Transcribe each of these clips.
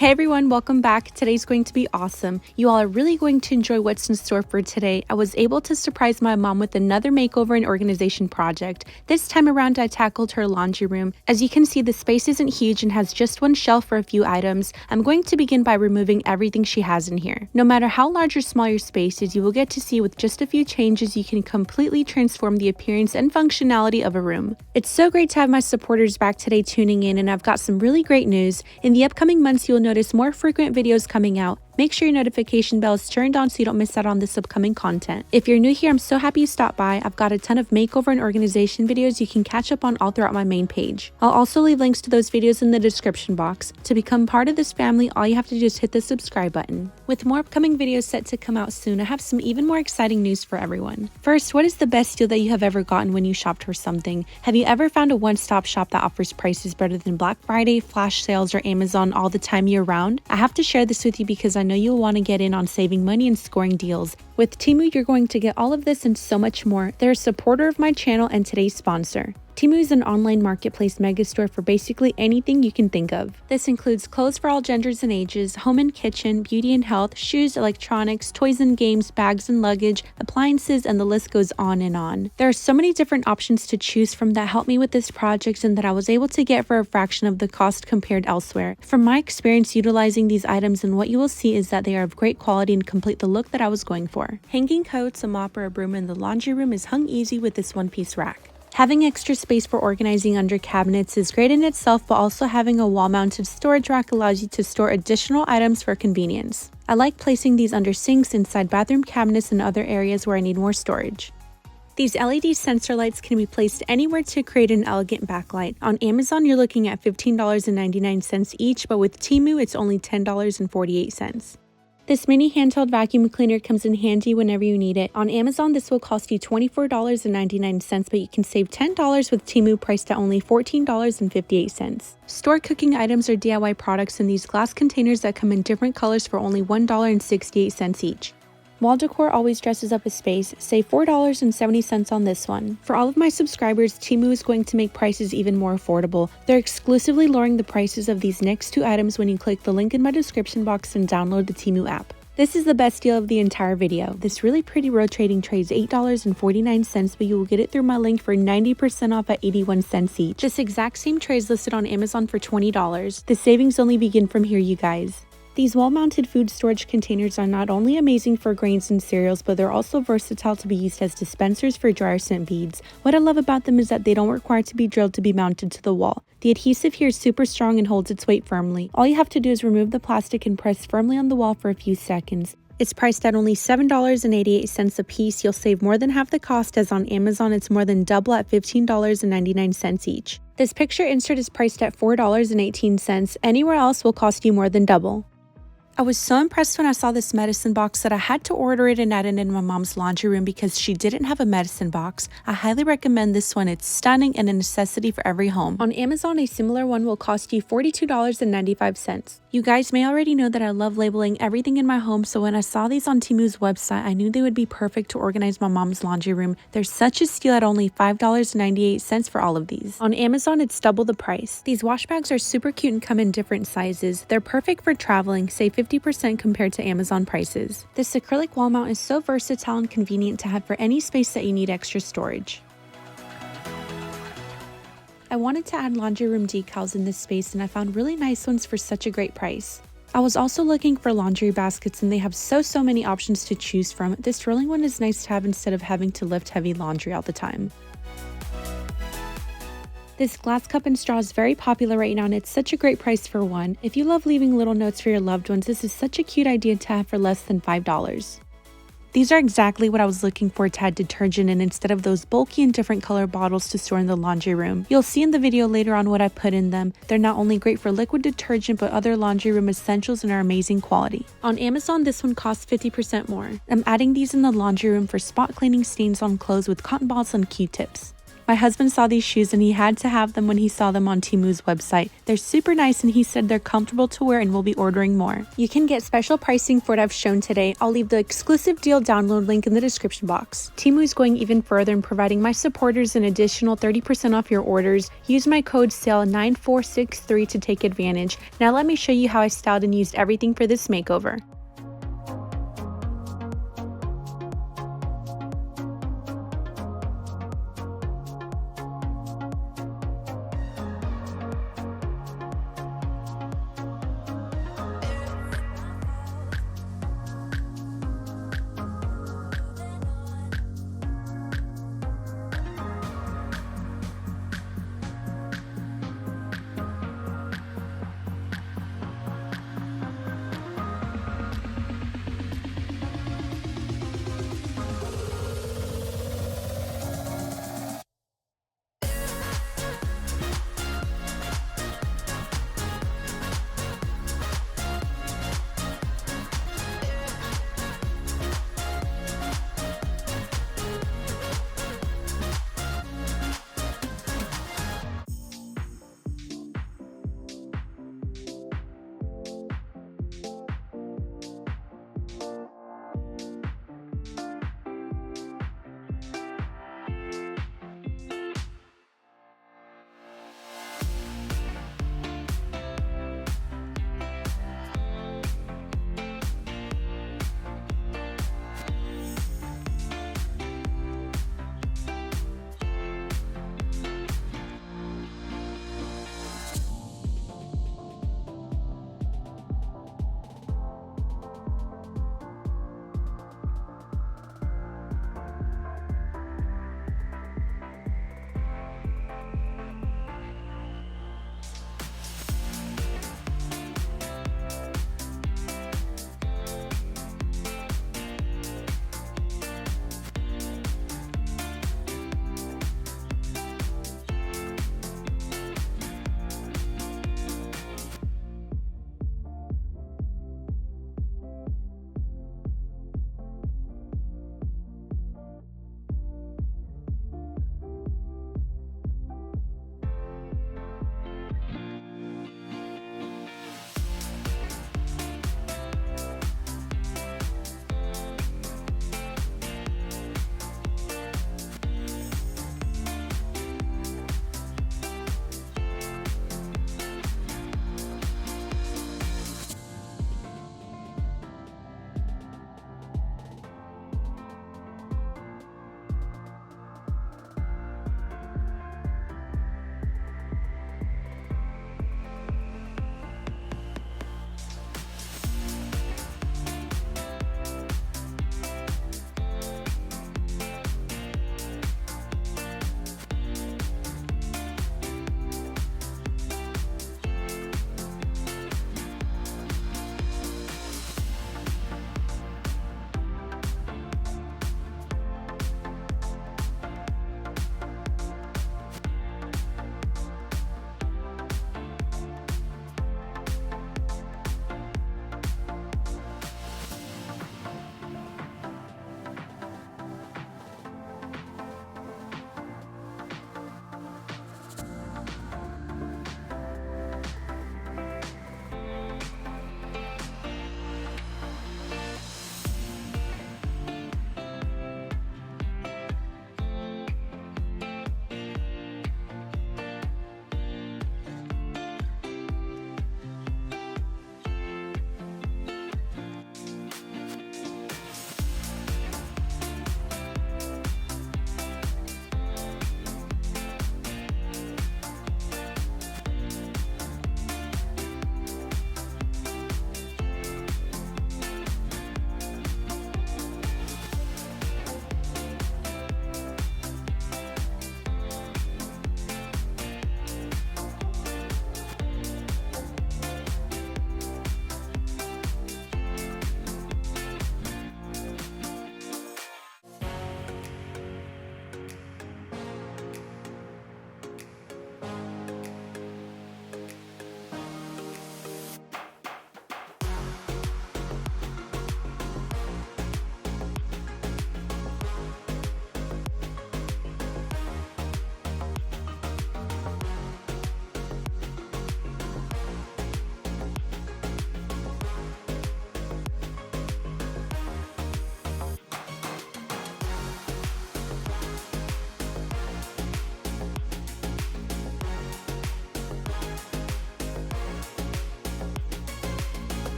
Hey everyone, welcome back. Today's going to be awesome. You all are really going to enjoy what's in store for today. I was able to surprise my mom with another makeover and organization project. This time around, I tackled her laundry room. As you can see, the space isn't huge and has just one shelf for a few items. I'm going to begin by removing everything she has in here. No matter how large or small your space is, you will get to see with just a few changes, you can completely transform the appearance and functionality of a room. It's so great to have my supporters back today tuning in, and I've got some really great news. In the upcoming months, you'll notice more frequent videos coming out. Make sure your notification bell is turned on so you don't miss out on this upcoming content. If you're new here, I'm so happy you stopped by. I've got a ton of makeover and organization videos you can catch up on all throughout my main page. I'll also leave links to those videos in the description box. To become part of this family, all you have to do is hit the subscribe button. With more upcoming videos set to come out soon, I have some even more exciting news for everyone. First, what is the best deal that you have ever gotten when you shopped for something? Have you ever found a one-stop shop that offers prices better than Black Friday, flash sales, or Amazon all the time year-round? I have to share this with you because I know you'll want to get in on saving money and scoring deals. With Temu, you're going to get all of this and so much more. They're a supporter of my channel and today's sponsor. Temu is an online marketplace megastore for basically anything you can think of. This includes clothes for all genders and ages, home and kitchen, beauty and health, shoes, electronics, toys and games, bags and luggage, appliances, and the list goes on and on. There are so many different options to choose from that helped me with this project and that I was able to get for a fraction of the cost compared elsewhere. From my experience utilizing these items, and what you will see is that they are of great quality and complete the look that I was going for. Hanging coats, a mop, or a broom in the laundry room is hung easy with this one-piece rack. Having extra space for organizing under cabinets is great in itself, but also having a wall-mounted storage rack allows you to store additional items for convenience. I like placing these under sinks, inside bathroom cabinets, and other areas where I need more storage. These LED sensor lights can be placed anywhere to create an elegant backlight. On Amazon, you're looking at $15.99 each, but with Temu, it's only $10.48. This mini handheld vacuum cleaner comes in handy whenever you need it. On Amazon, this will cost you $24.99, but you can save $10 with Temu, priced at only $14.58. Store cooking items or DIY products in these glass containers that come in different colors for only $1.68 each. Wall decor always dresses up a space. Save $4.70 on this one. For all of my subscribers, Temu is going to make prices even more affordable. They're exclusively lowering the prices of these next two items when you click the link in my description box and download the Temu app. This is the best deal of the entire video. This really pretty rotating tray is $8.49, but you will get it through my link for 90% off at 81 cents each. This exact same tray is listed on Amazon for $20. The savings only begin from here, you guys. These wall-mounted food storage containers are not only amazing for grains and cereals, but they're also versatile to be used as dispensers for dryer scent beads. What I love about them is that they don't require to be drilled to be mounted to the wall. The adhesive here is super strong and holds its weight firmly. All you have to do is remove the plastic and press firmly on the wall for a few seconds. It's priced at only $7.88 a piece. You'll save more than half the cost, as on Amazon it's more than double at $15.99 each. This picture insert is priced at $4.18. Anywhere else will cost you more than double. I was so impressed when I saw this medicine box that I had to order it and add it in my mom's laundry room because she didn't have a medicine box. I highly recommend this one. It's stunning and a necessity for every home. On Amazon, a similar one will cost you $42.95. You guys may already know that I love labeling everything in my home, so when I saw these on Temu's website, I knew they would be perfect to organize my mom's laundry room. There's such a steal at only $5.98 for all of these. On Amazon, it's double the price. These wash bags are super cute and come in different sizes. They're perfect for traveling, save 50% compared to Amazon prices. This acrylic wall mount is so versatile and convenient to have for any space that you need extra storage. I wanted to add laundry room decals in this space, and I found really nice ones for such a great price. I was also looking for laundry baskets, and they have so many options to choose from. This rolling one is nice to have instead of having to lift heavy laundry all the time. This glass cup and straw is very popular right now, and it's such a great price for one. If you love leaving little notes for your loved ones, this is such a cute idea to have for less than $5. These are exactly what I was looking for to add detergent in instead of those bulky and different color bottles to store in the laundry room. You'll see in the video later on what I put in them. They're not only great for liquid detergent, but other laundry room essentials and are amazing quality. On Amazon, this one costs 50% more. I'm adding these in the laundry room for spot cleaning stains on clothes with cotton balls and Q-tips. My husband saw these shoes and he had to have them when he saw them on Temu's website. They're super nice and he said they're comfortable to wear and will be ordering more. You can get special pricing for what I've shown today. I'll leave the exclusive deal download link in the description box. Temu is going even further in providing my supporters an additional 30% off your orders. Use my code SALE9463 to take advantage. Now let me show you how I styled and used everything for this makeover.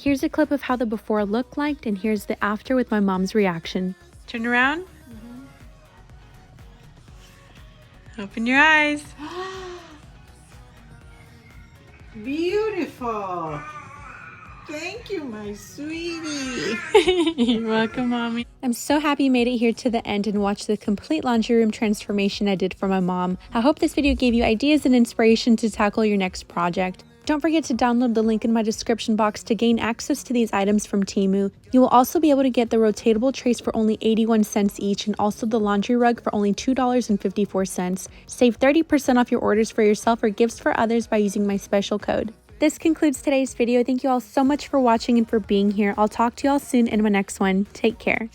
Here's a clip of how the before looked like, and here's the after with my mom's reaction. Turn around. Open your eyes. Beautiful. Thank you, my sweetie. You're welcome, Mommy. I'm so happy you made it here to the end and watched the complete laundry room transformation I did for my mom. I hope this video gave you ideas and inspiration to tackle your next project. Don't forget to download the link in my description box to gain access to these items from Temu. You will also be able to get the rotatable trays for only 81 cents each and also the laundry rug for only $2.54. Save 30% off your orders for yourself or gifts for others by using my special code. This concludes today's video. Thank you all so much for watching and for being here. I'll talk to you all soon in my next one. Take care.